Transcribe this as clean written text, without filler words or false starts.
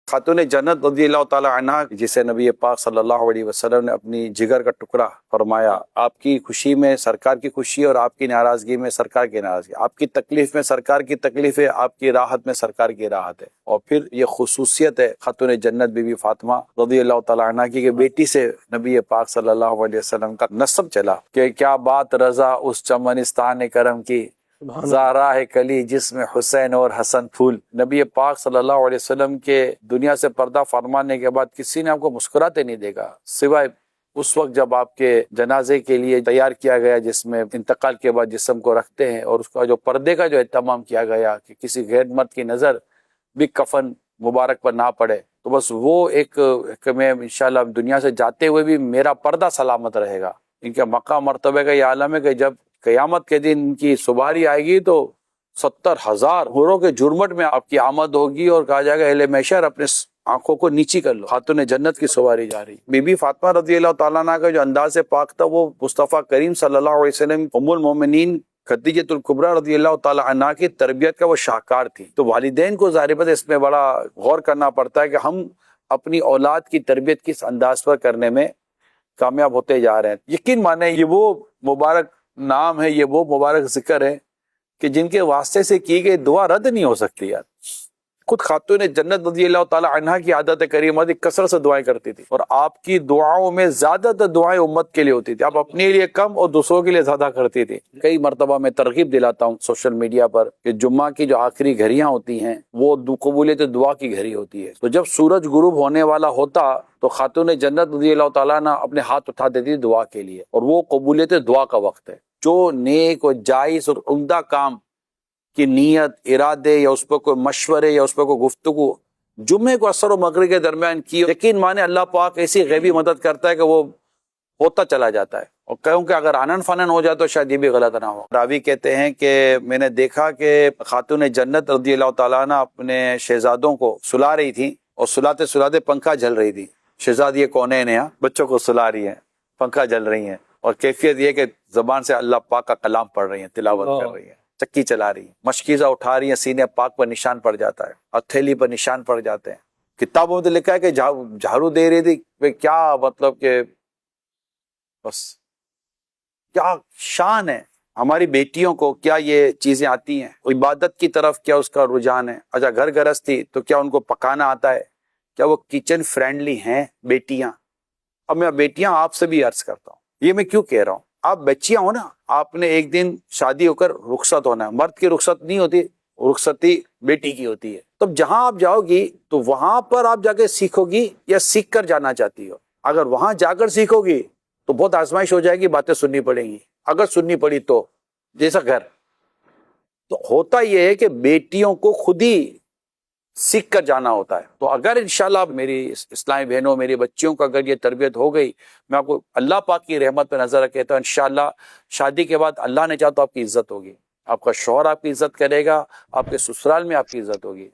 خاتون جنت رضی اللہ تعالی عنہ جسے نبی پاک صلی اللہ علیہ وسلم نے اپنی جگر کا ٹکڑا فرمایا، آپ کی خوشی میں سرکار کی خوشی اور آپ کی ناراضگی میں سرکار کی ناراضگی، آپ کی تکلیف میں سرکار کی تکلیف ہے، آپ کی راحت میں سرکار کی راحت ہے۔ اور پھر یہ خصوصیت ہے خاتون جنت بی بی فاطمہ رضی اللہ تعالی عنہ کی کہ بیٹی سے نبی پاک صلی اللہ علیہ وسلم کا نسب چلا کہ کیا بات رضا اس چمنستان کرم کی، زہرا ہے کلی جس میں حسین اور حسن پھول۔ نبی پاک صلی اللہ علیہ وسلم کے دنیا سے پردہ فرمانے کے بعد کسی نے آپ کو مسکراتے نہیں دیکھا، سوائے اس وقت جب آپ کے جنازے کے لیے تیار کیا گیا، جس میں انتقال کے بعد جسم کو رکھتے ہیں، اور اس کا جو پردے کا جو اہتمام کیا گیا کہ کسی غیر مرد کی نظر بھی کفن مبارک پر نہ پڑے، تو بس وہ ایک کہ میں انشاءاللہ دنیا سے جاتے ہوئے بھی میرا پردہ سلامت رہے گا۔ ان کے مقام مرتبہ کا یہ عالم ہے کہ جب قیامت کے دن ان کی سواری آئے گی تو 70,000 حوروں کے جرمٹ میں آپ کی آمد ہوگی، اور کہا جائے گا اہل محشر اپنے آنکھوں کو نیچی کر لو، خاتون جنت کی سواری جا رہی۔ بی بی فاطمہ رضی اللہ تعالیٰ عنہ کا جو انداز پاک تھا وہ مصطفیٰ کریم صلی اللہ علیہ وسلم ام المومنین خدیجۃ الکبریٰ رضی اللہ تعالیٰ عنہ کی تربیت کا وہ شاہکار تھی۔ تو والدین کو ظاہر بات اس میں بڑا غور کرنا پڑتا ہے کہ ہم اپنی اولاد کی تربیت کس انداز پر کرنے میں کامیاب ہوتے جا رہے ہیں۔ یقین مانیں یہ وہ مبارک نام ہے، یہ وہ مبارک ذکر ہے کہ جن کے واسطے سے کی گئی دعا رد نہیں ہو سکتی یار۔ خود خاتون جنت رضی اللہ تعالی عنہ کی عادت کریمہ تھی، کثرت سے دعائیں کرتی تھی، اور آپ کی دعاؤں میں زیادہ تر دعائیں امت کے لیے ہوتی تھی، آپ اپنے لیے کم اور دوسروں کے لیے زیادہ کرتی تھی۔ کئی مرتبہ میں ترغیب دلاتا ہوں سوشل میڈیا پر کہ جمعہ کی جو آخری گھڑیاں ہوتی ہیں وہ قبولیت دعا کی گھڑی ہوتی ہے، تو جب سورج غروب ہونے والا ہوتا تو خاتون جنت رضی اللہ تعالیٰ عنہ اپنے ہاتھ اٹھا دیتی دعا کے لیے، اور وہ قبولیت دعا کا وقت ہے۔ جو نیک اور جائز اور عمدہ کام کی نیت، ارادے، یا اس پر کوئی مشورے یا اس پر کوئی گفتگو جمعے کو عصر و مغرب کے درمیان کی، یقین مانے اللہ پاک ایسی غیبی مدد کرتا ہے کہ وہ ہوتا چلا جاتا ہے۔ اور کہوں کہ اگر آنن فنن ہو جائے تو شاید یہ بھی غلط نہ ہو۔ راوی کہتے ہیں کہ میں نے دیکھا کہ خاتون جنت رضی اللہ تعالیٰ عنہ اپنے شہزادوں کو سلا رہی تھی، اور سلاتے سلاتے پنکھا جل رہی تھی۔ شہزاد یہ کونین ہیں، بچوں کو سلا رہی ہیں، پنکھا جل رہی ہیں، اور کیفیت یہ کہ زبان سے اللہ پاک کا کلام پڑھ رہی ہیں، تلاوت کر رہی ہیں، چکی چلا رہی ہیں، مشکیزہ اٹھا رہی ہیں، سینے پاک پر نشان پڑ جاتا ہے، ہتھیلی پر نشان پڑ جاتے ہیں۔ کتابوں میں لکھا ہے کہ جھاڑو دے رہی تھی، کیا مطلب کہ بس کیا شان ہے۔ ہماری بیٹیوں کو کیا یہ چیزیں آتی ہیں؟ عبادت کی طرف کیا اس کا رجحان ہے؟ اچھا گھر گرہستی تو کیا ان کو پکانا آتا ہے؟ کیا وہ کچن فرینڈلی ہیں بیٹیاں؟ اب میں بیٹیاں آپ سے بھی عرض کرتا ہوں، یہ میں کیوں کہہ رہا ہوں، آپ بچیاں ہو نا، آپ نے ایک دن شادی ہو کر رخصت ہونا ہے، مرد کی رخصت نہیں ہوتی، رخصتی بیٹی کی ہوتی ہے۔ تب جہاں آپ جاؤ گی تو وہاں پر آپ جا کے سیکھو گی یا سیکھ کر جانا چاہتی ہو؟ اگر وہاں جا کر سیکھو گی تو بہت آزمائش ہو جائے گی، باتیں سننی پڑیں گی، اگر سننی پڑی تو جیسا گھر۔ تو ہوتا یہ ہے کہ بیٹیوں کو خود ہی سیکھ کر جانا ہوتا ہے۔ تو اگر انشاءاللہ میری اسلامی بہنوں، میری بچیوں کو اگر یہ تربیت ہو گئی، میں آپ کو اللہ پاک کی رحمت پہ نظر رکھتا ہوں، انشاءاللہ شادی کے بعد اللہ نے چاہا تو آپ کی عزت ہوگی، آپ کا شوہر آپ کی عزت کرے گا، آپ کے سسرال میں آپ کی عزت ہوگی۔